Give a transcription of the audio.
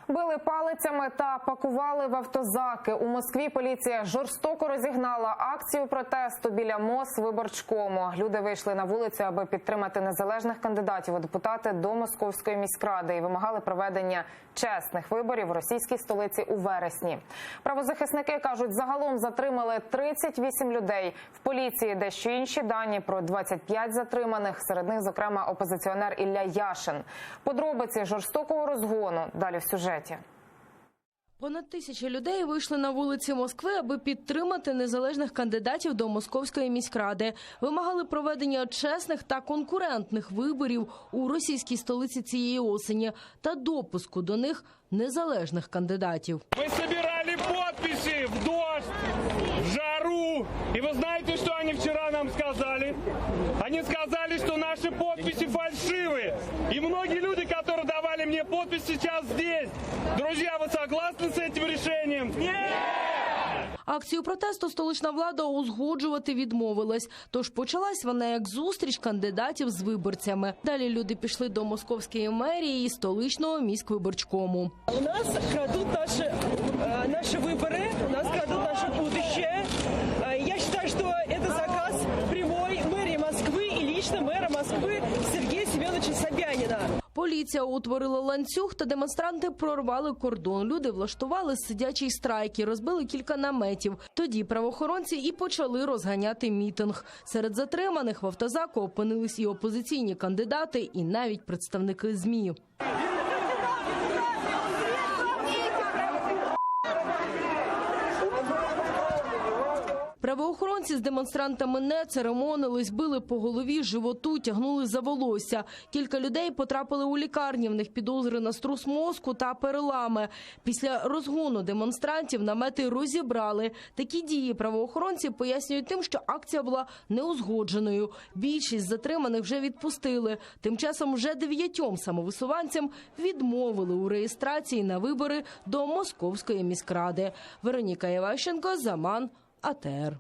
Били палицями та пакували в автозаки. У Москві поліція жорстоко розігнала акцію протесту біля Мосвиборчкому. Люди вийшли на вулицю, аби підтримати незалежних кандидатів у депутати до Московської міськради і вимагали проведення чесних виборів в російській столиці у вересні. Правозахисники кажуть, загалом затримали 38 людей. В поліції дещо інші дані про 25 затриманих, серед них, зокрема, опозиціонер Ілля Яшин. Подробиці жорстокого розгону далі в сюжеті. Понад 1000 людей вийшли на вулиці Москви, аби підтримати незалежних кандидатів до Московської міськради. Вимагали проведення чесних та конкурентних виборів у російській столиці цієї осені та допуску до них незалежних кандидатів. Ми збирали підписи в дощ, в жару. І ви знаєте, що вони вчора нам сказали? Вони сказали, що наші підписи фальшиві. І многі люди, які давали мені підпис, зараз здесь. Друзі, ви согласні з цим рішенням? Ні! Акцію протесту столична влада узгоджувати відмовилась. Тож почалась вона як зустріч кандидатів з виборцями. Далі люди пішли до Московської мерії і столичного міськвиборчкому. У нас крадуть наші вибори, у нас крадуть наше будущее. Я считаю, что это заказ прямой мэрии Москвы и лично мэра Москвы Сергея Семеновича Собянина. Поліція утворила ланцюг та демонстранти прорвали кордон. Люди влаштували сидячий страйк і розбили кілька наметів. Тоді правоохоронці і почали розганяти мітинг. Серед затриманих в автозаку опинились і опозиційні кандидати, і навіть представники ЗМІ. Правоохоронці з демонстрантами не церемонились, били по голові, животу, тягнули за волосся. Кілька людей потрапили у лікарні, в них підозри на струс мозку та перелами. Після розгону демонстрантів намети розібрали. Такі дії правоохоронці пояснюють тим, що акція була неузгодженою. Більшість затриманих вже відпустили. Тим часом вже 9 самовисуванцям відмовили у реєстрації на вибори до Московської міськради. Вероніка Іващенко, Заман, АТР.